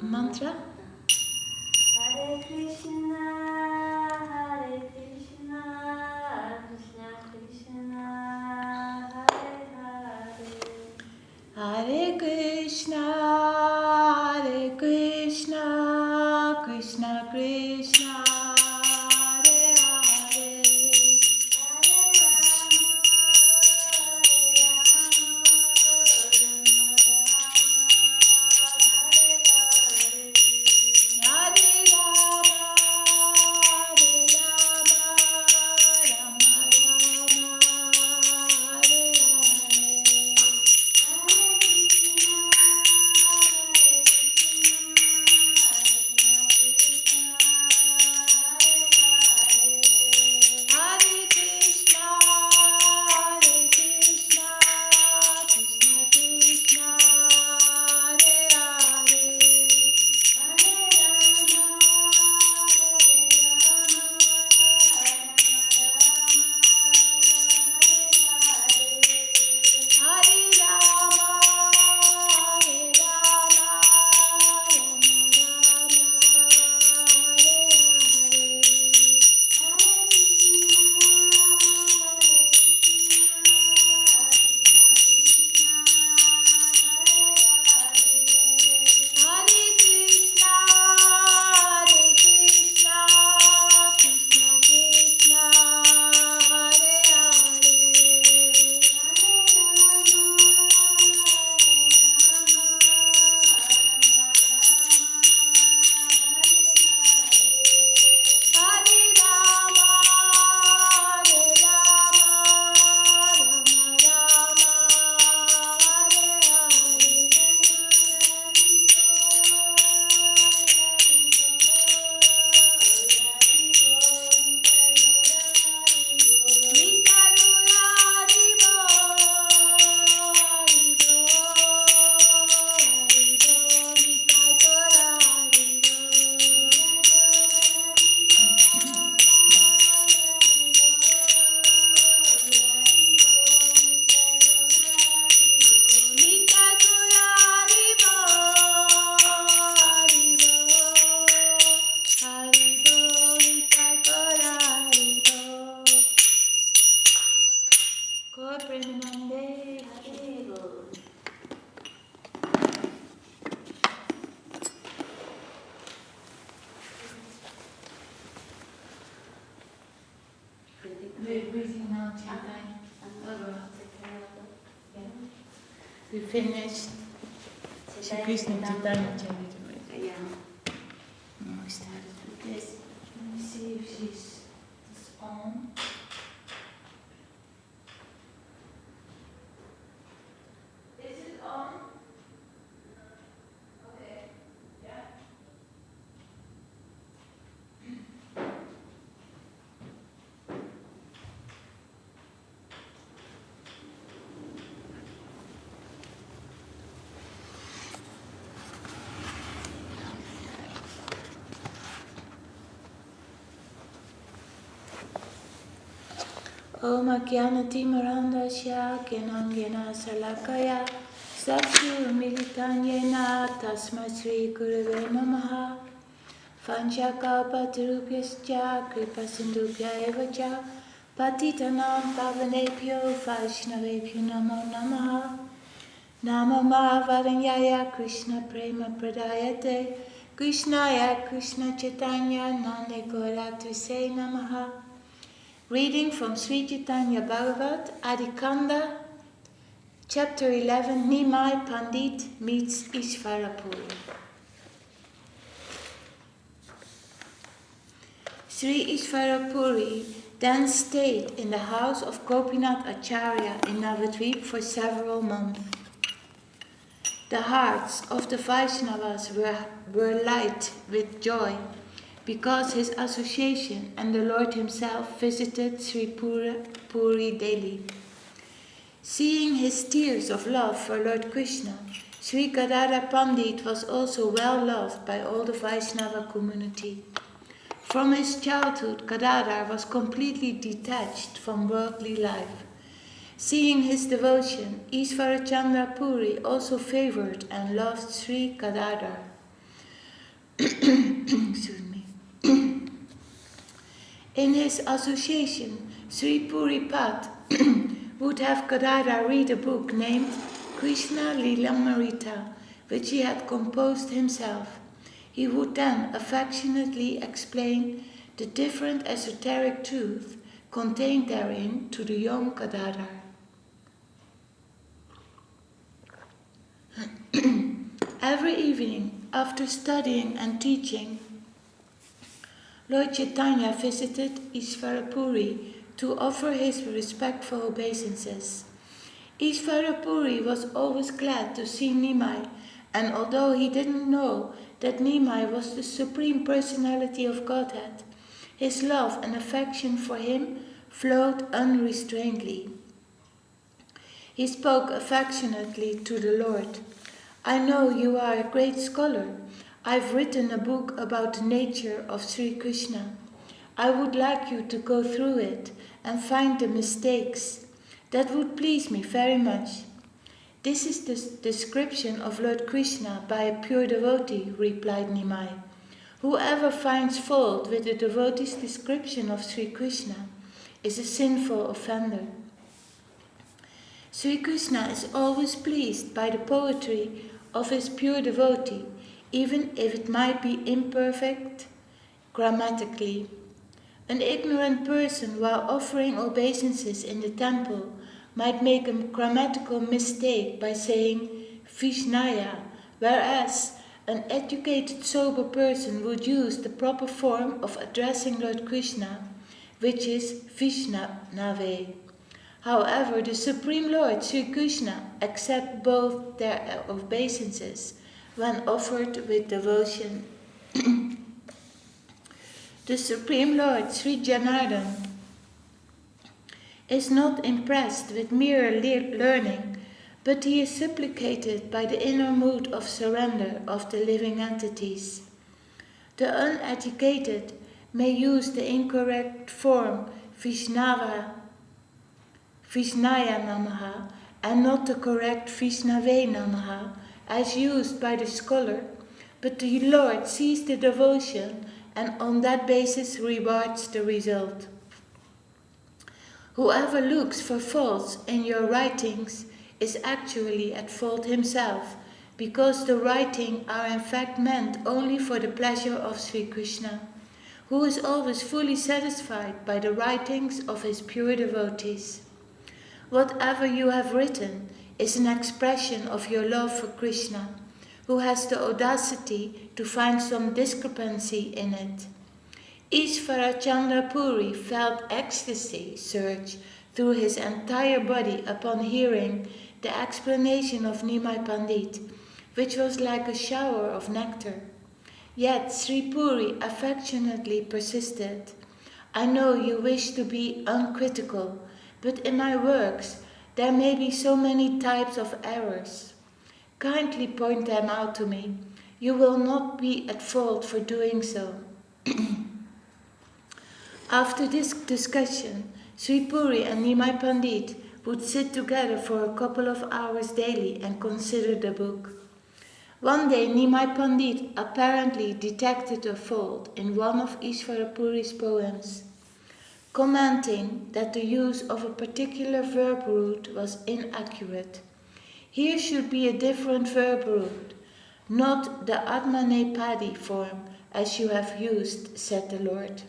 mantra. Hare Krishna, Krishna Krishna, Hare Hare. Hare Krishna, Krishna Krishna, Hare Hare. We finished Shri Krishna Chaitanya Charitamrita. Yeah. Now we started with this. Let me see if she's on. Is it on? Okay. Yeah. Om Ajnana-timirandasya Gyananjana Salakaya Sakshu-militanyena Tasma Sri Gurave Namaha Vanchakalpatarubhyascha Kripasindubhya evacha Patitanam Pavanebhyo Vaishnavebhyo Namo Namaha Namama Varanyaya Krishna Prema Pradayate Krishnaya Krishna Chaitanya Nande Gauratusse Namaha. Reading from Sri Chaitanya Bhagavat, Adikanda, Chapter 11, Nimai Pandit meets Ishvarapuri. Sri Ishvarapuri then stayed in the house of Gopinath Acharya in Navadvip for several months. The hearts of the Vaishnavas were light with joy, because his association and the Lord himself visited Sri Puri daily. Seeing his tears of love for Lord Krishna, Sri Gadadhar Pandit was also well loved by all the Vaishnava community. From his childhood, Gadadhar was completely detached from worldly life. Seeing his devotion, Ishvarachandra Puri also favored and loved Sri Gadadhar. excuse me. In his association, Sri Puripat would have Gadadhar read a book named Krishna Lilamrita, which he had composed himself. He would then affectionately explain the different esoteric truths contained therein to the young Gadadhar. Every evening, after studying and teaching, Lord Chaitanya visited Ishvarapuri to offer his respectful obeisances. Ishvarapuri was always glad to see Nimai, and although he didn't know that Nimai was the Supreme Personality of Godhead, his love and affection for him flowed unrestrainedly. He spoke affectionately to the Lord. I know you are a great scholar. I've written a book about the nature of Sri Krishna. I would like you to go through it and find the mistakes. That would please me very much. This is the description of Lord Krishna by a pure devotee, replied Nimai. Whoever finds fault with the devotee's description of Sri Krishna is a sinful offender. Sri Krishna is always pleased by the poetry of his pure devotee, even if it might be imperfect grammatically. An ignorant person, while offering obeisances in the temple, might make a grammatical mistake by saying Vishnaya, whereas an educated, sober person would use the proper form of addressing Lord Krishna, which is Vishnave. However, the Supreme Lord Sri Krishna accepts both their obeisances when offered with devotion. The Supreme Lord Sri Janardhan is not impressed with mere learning, but he is supplicated by the inner mood of surrender of the living entities. The uneducated may use the incorrect form Vishnaya Namaha and not the correct Vishnave Namaha as used by the scholar, but the Lord sees the devotion and on that basis rewards the result. Whoever looks for faults in your writings is actually at fault himself, because the writings are in fact meant only for the pleasure of Sri Krishna, who is always fully satisfied by the writings of his pure devotees. Whatever you have written is an expression of your love for Krishna, who has the audacity to find some discrepancy in it. Ishvara Chandra Puri felt ecstasy surge through his entire body upon hearing the explanation of Nimai Pandit, which was like a shower of nectar. Yet Sri Puri affectionately persisted. I know you wish to be uncritical, but in my works there may be so many types of errors. Kindly point them out to me. You will not be at fault for doing so. After this discussion, Sri Puri and Nimai Pandit would sit together for a couple of hours daily and consider the book. One day Nimai Pandit apparently detected a fault in one of Ishvarapuri's poems, commenting that the use of a particular verb root was inaccurate. Here should be a different verb root, not the Atmanepadi form as you have used, said the Lord.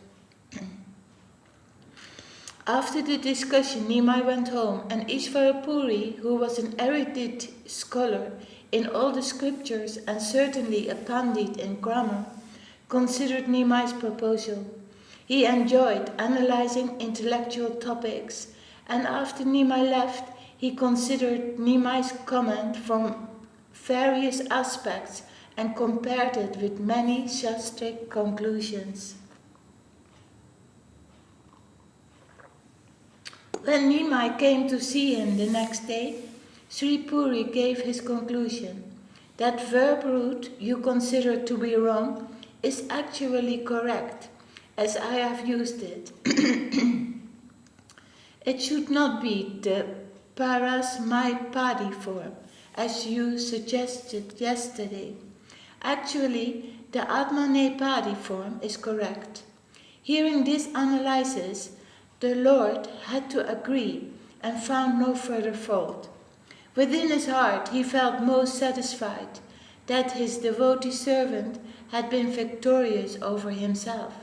After the discussion, Nimai went home, and Ishvarapuri, who was an erudite scholar in all the scriptures and certainly a pandit in grammar, considered Nimai's proposal. He enjoyed analyzing intellectual topics, and after Nimai left, he considered Nimai's comment from various aspects and compared it with many Shastric conclusions. When Nimai came to see him the next day, Sri Puri gave his conclusion. That verb root you consider to be wrong is actually correct, as I have used it. It should not be the parasmaipadi form, as you suggested yesterday. Actually, the Atmanepadi form is correct. Hearing this analysis, the Lord had to agree and found no further fault. Within his heart, he felt most satisfied that his devotee servant had been victorious over himself.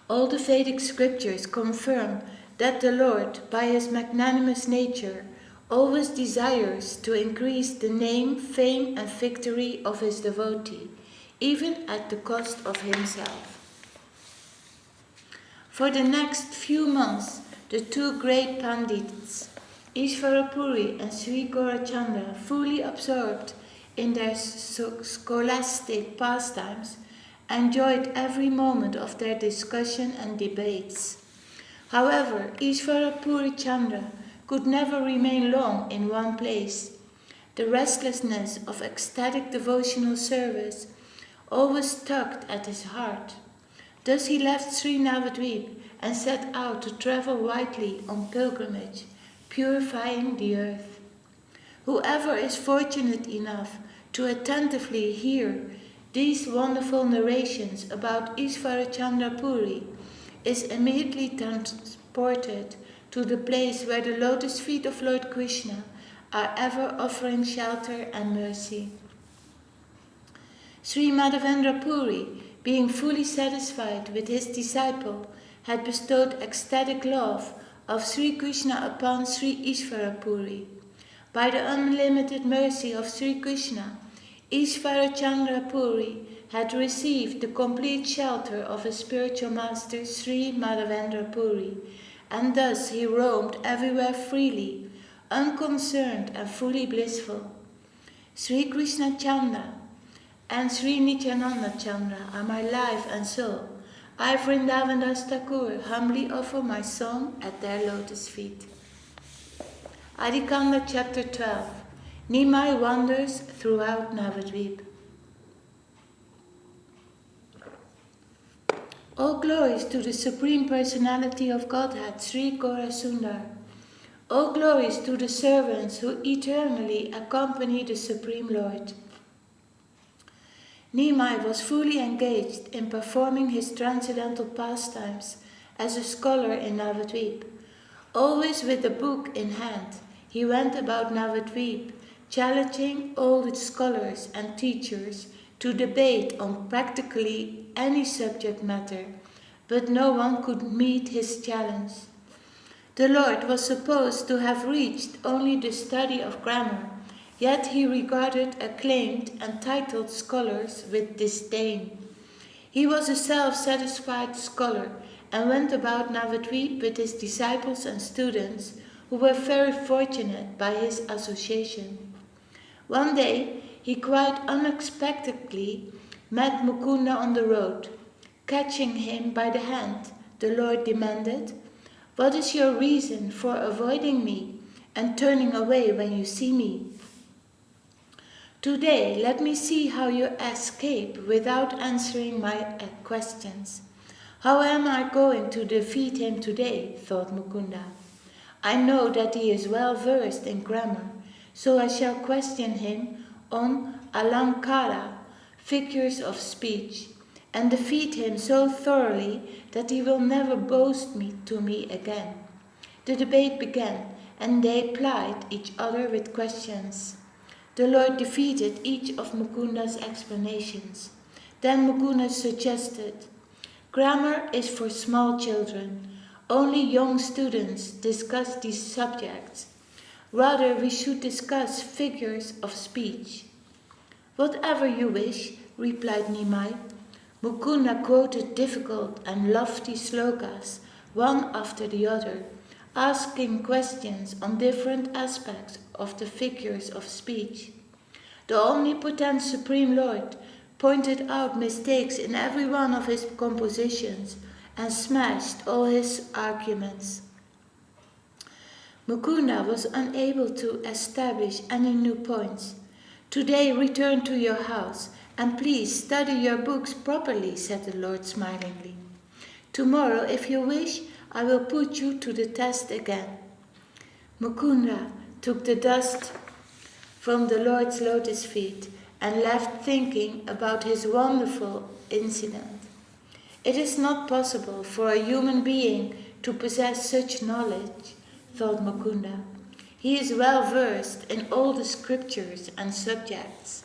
All the Vedic scriptures confirm that the Lord, by his magnanimous nature, always desires to increase the name, fame, and victory of his devotee, even at the cost of himself. For the next few months, the two great Pandits, Ishvarapuri and Sri Gaurachandra, fully absorbed in their scholastic pastimes, enjoyed every moment of their discussion and debates. However, Ishvarapuri Chandra could never remain long in one place. The restlessness of ecstatic devotional service always tugged at his heart. Thus he left Sri Navadvip and set out to travel widely on pilgrimage, purifying the earth. Whoever is fortunate enough to attentively hear these wonderful narrations about Ishvarachandra Puri is immediately transported to the place where the lotus feet of Lord Krishna are ever offering shelter and mercy. Sri Madhavendra Puri, being fully satisfied with his disciple, had bestowed ecstatic love of Sri Krishna upon Sri Ishvara Puri. By the unlimited mercy of Sri Krishna, Ishvarachandra Puri had received the complete shelter of his spiritual master Sri Madhavendra Puri, and thus he roamed everywhere freely, unconcerned and fully blissful. Sri Krishna Chandra and Sri Nityananda Chandra are my life and soul. I, Vrindavan Das Thakur, humbly offer my song at their lotus feet. Adikanda chapter 12. Nimai wanders throughout Navadvip. All glories to the Supreme Personality of Godhead, Sri Gaurasundar. All glories to the servants who eternally accompany the Supreme Lord. Nimai was fully engaged in performing his transcendental pastimes as a scholar in Navadvip. Always with a book in hand, he went about Navadvip, challenging all its scholars and teachers to debate on practically any subject matter, but no one could meet his challenge. The Lord was supposed to have reached only the study of grammar, yet he regarded acclaimed and titled scholars with disdain. He was a self-satisfied scholar and went about Navadvip with his disciples and students, who were very fortunate by his association. One day, he quite unexpectedly met Mukunda on the road. Catching him by the hand, the Lord demanded, "What is your reason for avoiding me and turning away when you see me? Today, let me see how you escape without answering my questions. How am I going to defeat him today?" thought Mukunda. "I know that he is well versed in grammar, so I shall question him on alankara, figures of speech, and defeat him so thoroughly that he will never boast to me again." The debate began, and they plied each other with questions. The Lord defeated each of Mukunda's explanations. Then Mukunda suggested, "Grammar is for small children. Only young students discuss these subjects. Rather, we should discuss figures of speech." "Whatever you wish," replied Nimai. Mukunda quoted difficult and lofty slokas, one after the other, asking questions on different aspects of the figures of speech. The omnipotent Supreme Lord pointed out mistakes in every one of his compositions and smashed all his arguments. Mukunda was unable to establish any new points. "Today return to your house, and please study your books properly," said the Lord smilingly. "Tomorrow, if you wish, I will put you to the test again." Mukunda took the dust from the Lord's lotus feet and left thinking about his wonderful incident. It is not possible for a human being to possess such knowledge, thought Mukunda. He is well versed in all the scriptures and subjects.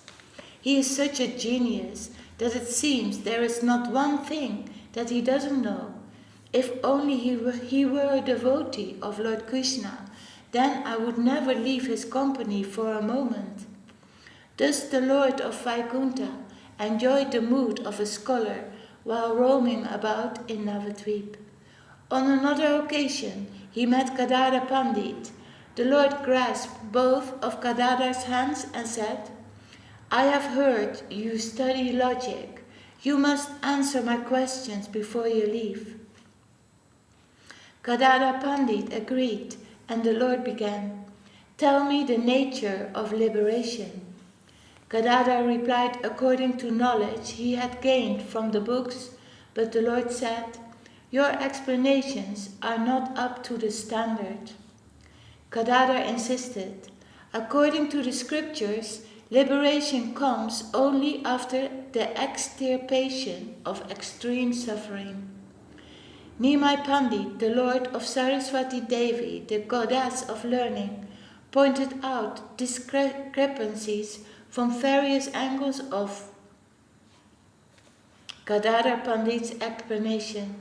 He is such a genius that it seems there is not one thing that he doesn't know. If only he were a devotee of Lord Krishna, then I would never leave his company for a moment. Thus the Lord of Vaikuntha enjoyed the mood of a scholar while roaming about in Navadvip. On another occasion, he met Kadada Pandit. The Lord grasped both of Kadada's hands and said, I have heard you study logic. You must answer my questions before you leave. Kadada Pandit agreed, and the Lord began, Tell me the nature of liberation. Kadada replied according to knowledge he had gained from the books, but the Lord said, Your explanations are not up to the standard. Kadada insisted, According to the scriptures, liberation comes only after the extirpation of extreme suffering. Nimai Pandit, the lord of Saraswati Devi, the goddess of learning, pointed out discrepancies from various angles of Kadada Pandit's explanation.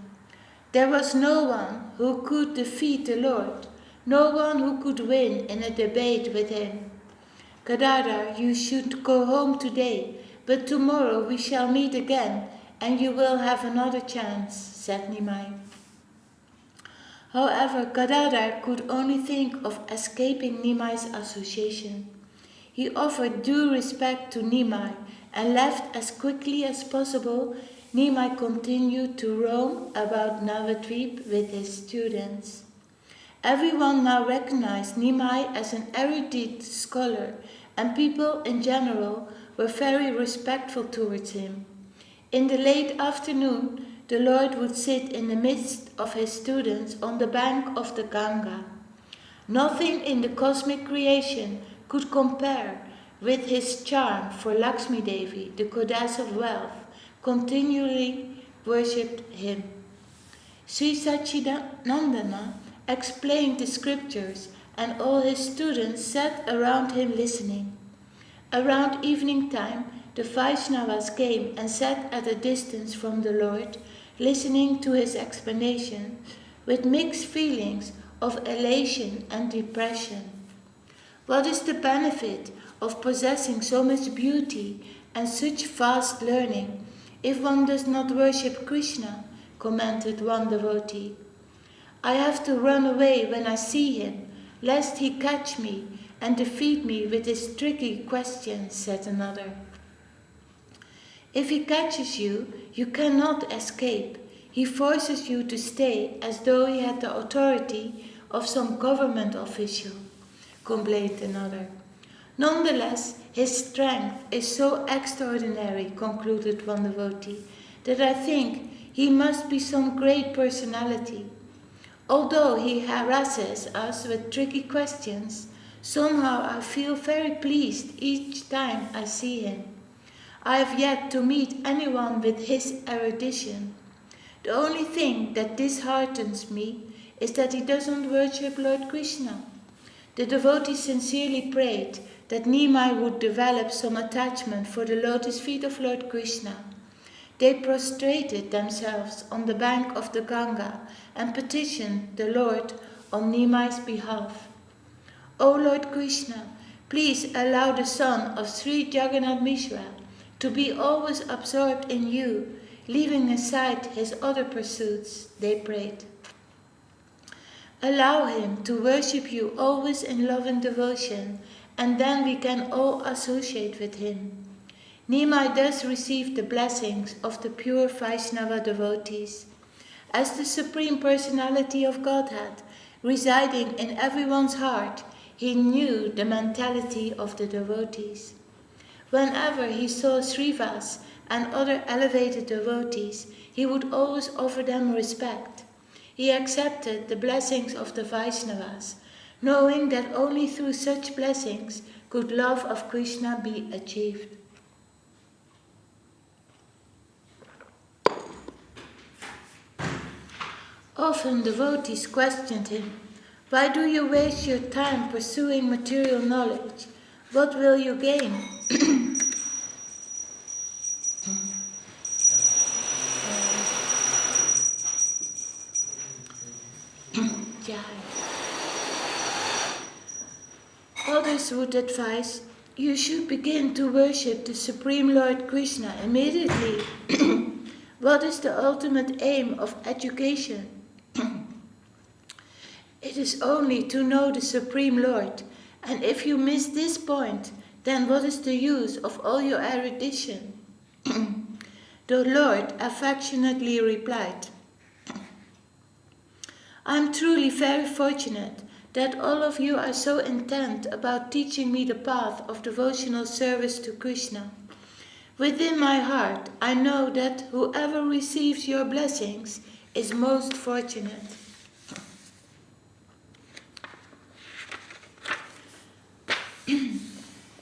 There was no one who could defeat the Lord, no one who could win in a debate with him. Kadada, you should go home today, but tomorrow we shall meet again, and you will have another chance, said Nimai. However, Kadada could only think of escaping Nimai's association. He offered due respect to Nimai and left as quickly as possible. Nimai continued to roam about Navadvip with his students. Everyone now recognized Nimai as an erudite scholar, and people in general were very respectful towards him. In the late afternoon, the Lord would sit in the midst of his students on the bank of the Ganga. Nothing in the cosmic creation could compare with his charm, for Lakshmi Devi, the goddess of wealth, continually worshipped him. Sri Sachidanandana explained the scriptures, and all his students sat around him listening. Around evening time, the Vaishnavas came and sat at a distance from the Lord, listening to his explanation with mixed feelings of elation and depression. What is the benefit of possessing so much beauty and such vast learning if one does not worship Krishna? Commented one devotee. I have to run away when I see him, lest he catch me and defeat me with his tricky questions, said another. If he catches you, you cannot escape. He forces you to stay as though he had the authority of some government official, complained another. Nonetheless, his strength is so extraordinary, concluded one devotee, that I think he must be some great personality. Although he harasses us with tricky questions, somehow I feel very pleased each time I see him. I have yet to meet anyone with his erudition. The only thing that disheartens me is that he doesn't worship Lord Krishna. The devotee sincerely prayed that Nimai would develop some attachment for the lotus feet of Lord Krishna. They prostrated themselves on the bank of the Ganga and petitioned the Lord on Nimai's behalf. O Lord Krishna, please allow the son of Sri Jagannath Mishra to be always absorbed in you, leaving aside his other pursuits, they prayed. Allow him to worship you always in loving devotion, and then we can all associate with him. Nimai thus received the blessings of the pure Vaishnava devotees. As the Supreme Personality of Godhead, residing in everyone's heart, he knew the mentality of the devotees. Whenever he saw Srivas and other elevated devotees, he would always offer them respect. He accepted the blessings of the Vaishnavas, knowing that only through such blessings could love of Krishna be achieved. Often devotees questioned him, "Why do you waste your time pursuing material knowledge? What will you gain?" Others would advise, "You should begin to worship the Supreme Lord Krishna immediately." What is the ultimate aim of education? It is only to know the Supreme Lord, and if you miss this point, then what is the use of all your erudition? The Lord affectionately replied, "I am truly very fortunate that all of you are so intent about teaching me the path of devotional service to Krishna. Within my heart, I know that whoever receives your blessings is most fortunate."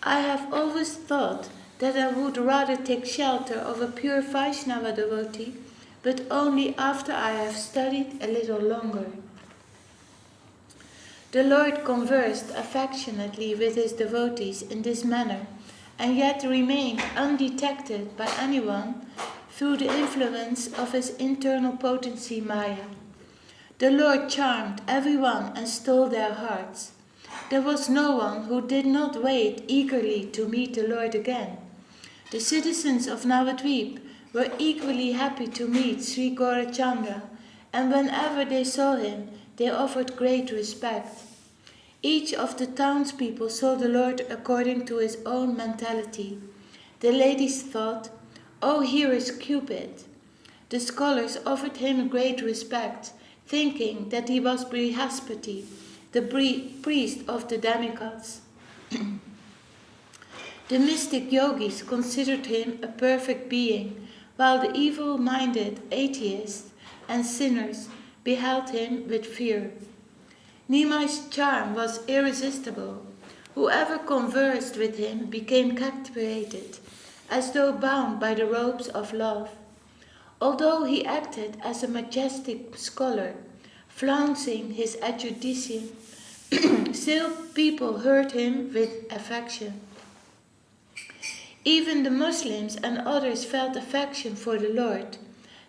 I have always thought that I would rather take shelter of a pure Vaishnava devotee, but only after I have studied a little longer. The Lord conversed affectionately with his devotees in this manner, and yet remained undetected by anyone through the influence of his internal potency Maya. The Lord charmed everyone and stole their hearts. There was no one who did not wait eagerly to meet the Lord again. The citizens of Navadvip were equally happy to meet Sri Gaurachandra, and whenever they saw him, they offered great respect. Each of the townspeople saw the Lord according to his own mentality. The ladies thought, "Oh, here is Cupid." The scholars offered him great respect, thinking that he was Brihaspati, the priest of the demigods. The mystic yogis considered him a perfect being, while the evil-minded atheists and sinners beheld him with fear. Nimai's charm was irresistible. Whoever conversed with him became captivated, as though bound by the ropes of love. Although he acted as a majestic scholar, flouncing his erudition, still people heard him with affection. Even the Muslims and others felt affection for the Lord.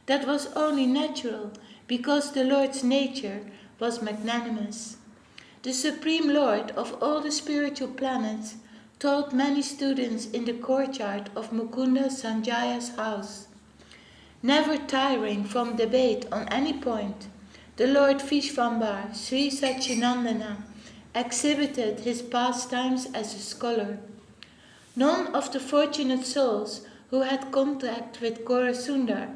That was only natural, because the Lord's nature was magnanimous. The Supreme Lord of all the spiritual planets taught many students in the courtyard of Mukunda Sanjaya's house. Never tiring from debate on any point, the Lord Vishvambar, Sri Satchinandana, exhibited his pastimes as a scholar. None of the fortunate souls who had contact with Gaurasundar,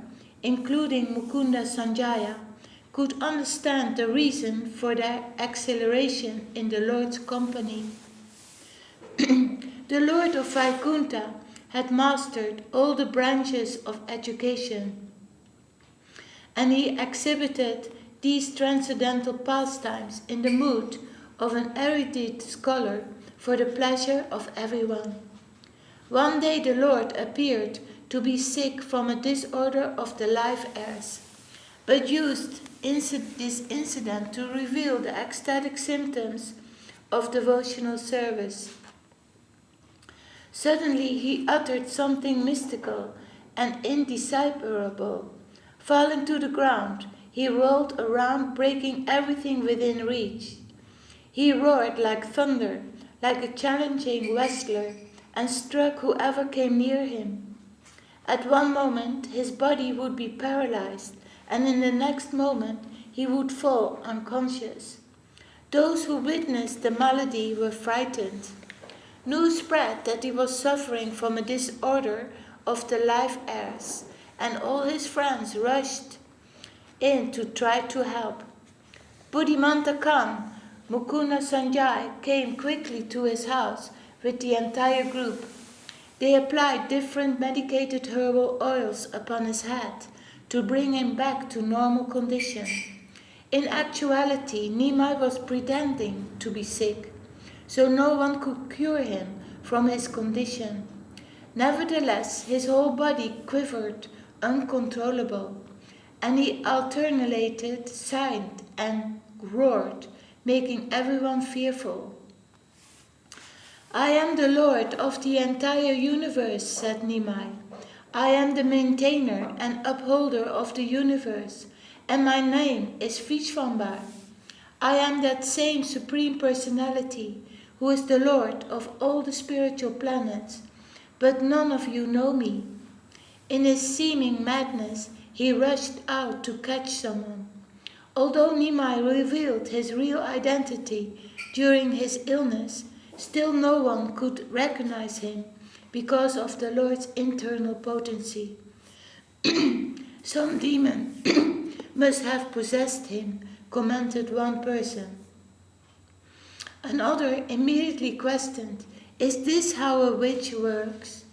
including Mukunda Sanjaya, could understand the reason for their acceleration in the Lord's company. The Lord of Vaikuntha had mastered all the branches of education, and he exhibited these transcendental pastimes in the mood of an erudite scholar for the pleasure of everyone. One day the Lord appeared to be sick from a disorder of the life airs, but used this incident to reveal the ecstatic symptoms of devotional service. Suddenly he uttered something mystical and indecipherable. Falling to the ground, he rolled around, breaking everything within reach. He roared like thunder, like a challenging wrestler, and struck whoever came near him. At one moment his body would be paralyzed, and in the next moment he would fall unconscious. Those who witnessed the malady were frightened. News spread that he was suffering from a disorder of the life airs, and all his friends rushed in to try to help. Buddhimanta Khan, Mukunda Sanjay, came quickly to his house with the entire group. They applied different medicated herbal oils upon his head to bring him back to normal condition. In actuality, Nimai was pretending to be sick, so no one could cure him from his condition. Nevertheless, his whole body quivered uncontrollable, and he alternated sighed and roared, making everyone fearful. I am the Lord of the entire universe, said Nimai. I am the maintainer and upholder of the universe, and my name is Vishvambar. I am that same Supreme Personality who is the Lord of all the spiritual planets, but none of you know me. In his seeming madness, he rushed out to catch someone. Although Nimai revealed his real identity during his illness, still no one could recognize him because of the Lord's internal potency. Some demon must have possessed him, commented one person. Another immediately questioned, is this how a witch works?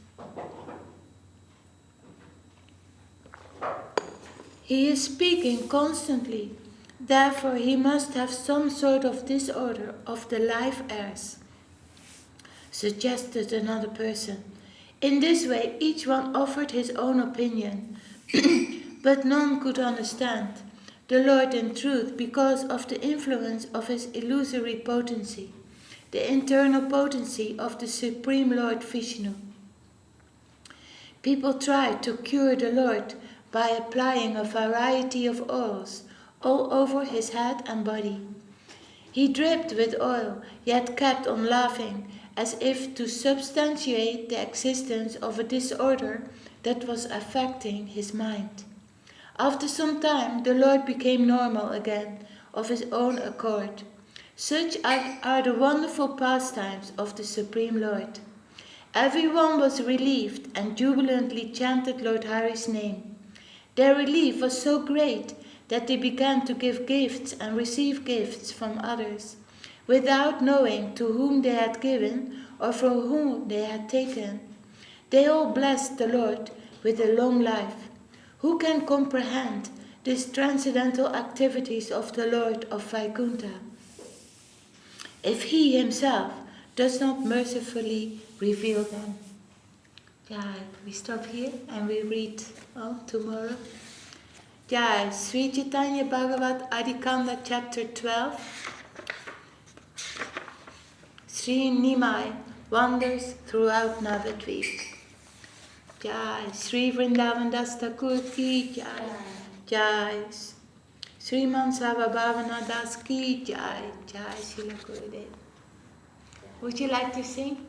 He is speaking constantly, therefore he must have some sort of disorder of the life airs, suggested another person. In this way each one offered his own opinion, but none could understand the Lord in truth because of the influence of his illusory potency, the internal potency of the Supreme Lord Vishnu. People tried to cure the Lord by applying a variety of oils all over his head and body. He dripped with oil, yet kept on laughing, as if to substantiate the existence of a disorder that was affecting his mind. After some time, the Lord became normal again, of his own accord. Such are the wonderful pastimes of the Supreme Lord. Everyone was relieved and jubilantly chanted Lord Hari's name. Their relief was so great that they began to give gifts and receive gifts from others, without knowing to whom they had given or from whom they had taken. They all blessed the Lord with a long life. Who can comprehend these transcendental activities of the Lord of Vaikuntha, if he himself does not mercifully reveal them? Yeah, we stop here and we read tomorrow. Yeah, Sri Chaitanya Bhagavat Adikanda chapter 12. Sri Nimai wanders throughout Navadvip. Jai Sri Vrindavan Das Thakur ki jai. Jai Sriman Sarvabhavana Das ki jai. Jai Srila Gurudev. Would you like to sing?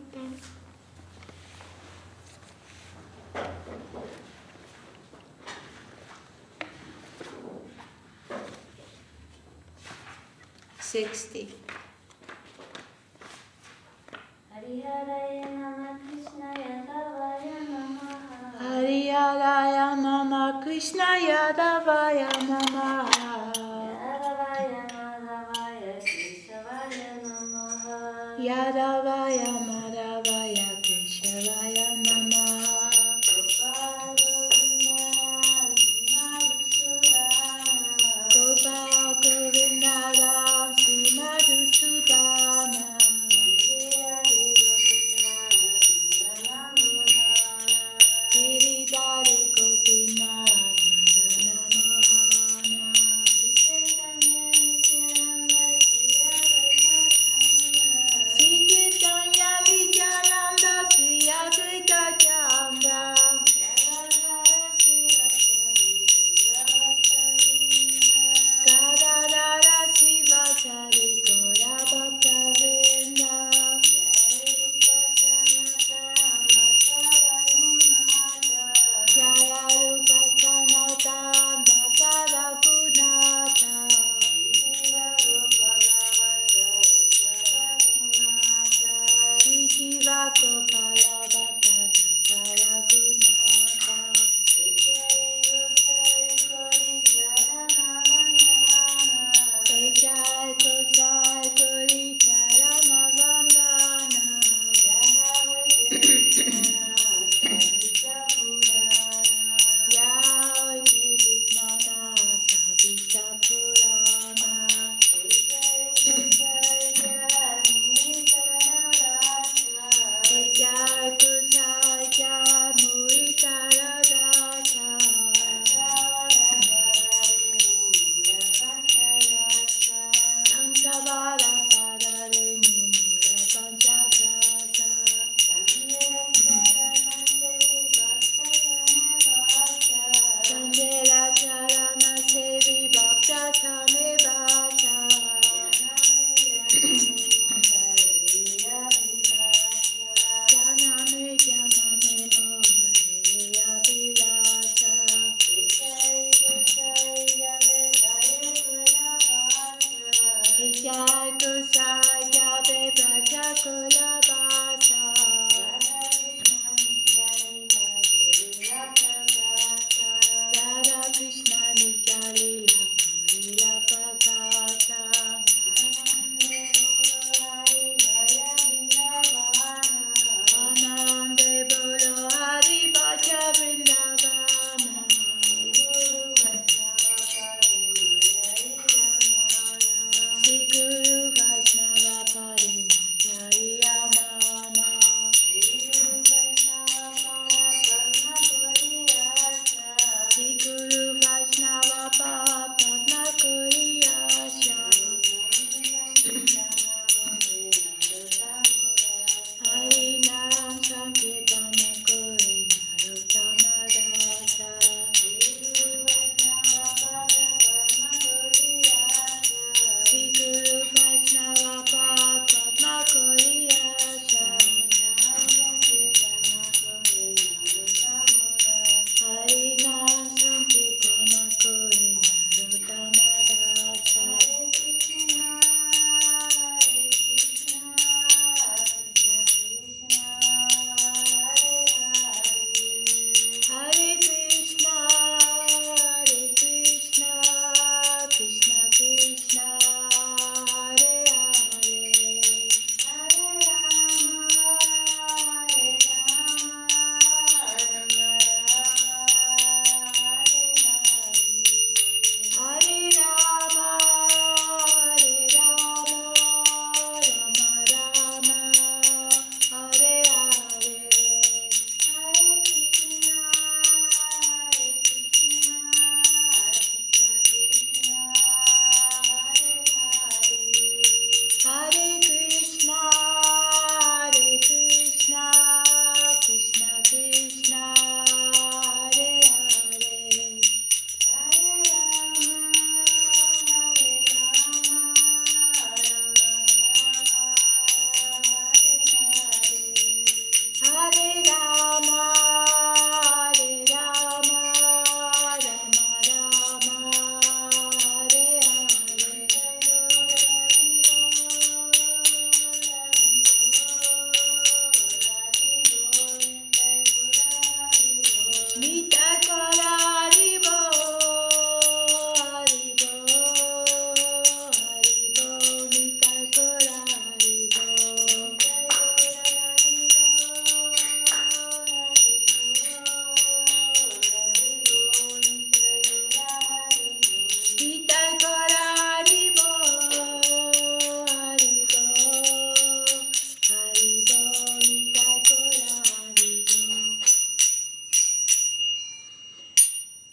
60. Hariharaya Nama Krishnaya Davaya Namaha. Hariharaya Nama Krishnaya Davaya Namaha. Yadavaya Madhavaya Keshavaya Namaha. Yadavaya Madhavaya Keshavaya Namaha. Gopal Govindaram Sri Madhusudana. Giridhari Gopinath Narana Mohana.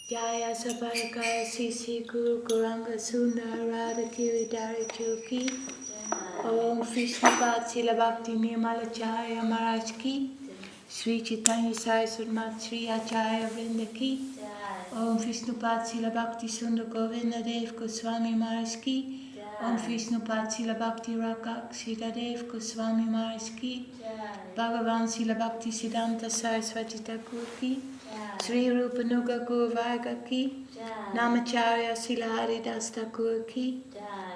Jaya Sabhayakaya Sisi Guru Kuranga Sundar Radha Giridhari Chuki. Om Vishnupad Sila Bhakti Nirmalacharya Maharaj Ki. Sri Chaitanya Saraswati Mat Sri Acharya Vrinda Ki. Om Vishnupad Sila Bhakti Sundar Govinda Dev Goswami Maharaj Ki. Om Vishnupad Sila Bhakti Rakak Sita Dev Goswami Maharaj Ki. Bhagavan Sila Bhakti Siddhanta Saraswati Thakur Ki. Sri Rupanuga Guru Varga Ki. Namacharya Sila Haridas Thakur Ki.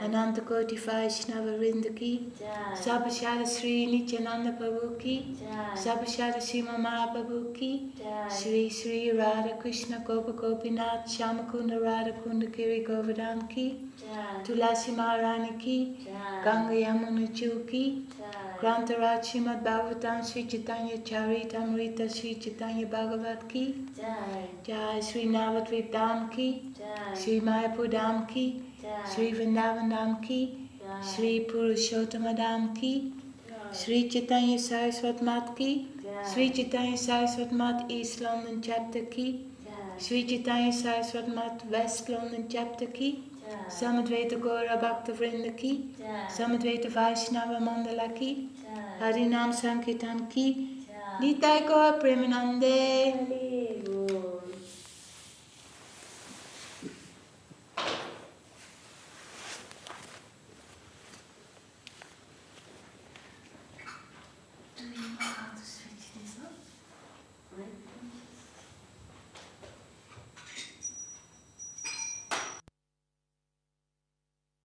Ananta Koti Vaishnava Vrinda Ki. Sabhashara Sri Nityananda Prabhu Ki. Sabhashara Sima Mahaprabhu Ki. Sri Sri Radha Krishna Gopa Gopinath Shamakunda Radha Kunda Kiri Govardhan Ki. Tulasi Maharani Ki. Ganga Yamuna Chu Ki. Grantaraj Srimad Bhagavatam Sri Chaitanya Charitamrita Sri Chaitanya Bhagavat Ki. Jai Sri Navadvip Dham Ki. Sri Mayapur Dham Ki. Sri Vrindavan Dham Ki. Sri Purushottama Dham Ki. Sri Chaitanya Saraswat Mat Ki. Sri Chaitanya Saraswat Mat East London Chapter Ki. Sri Chaitanya Saraswat Mat West London Chapter Ki. Samadvaita Gora Bhakta Vrinda Ki. Samadvaita Vaishnava Mandala Ki. Harinam Sankirtan Ki. Nitai Gaur Premanande.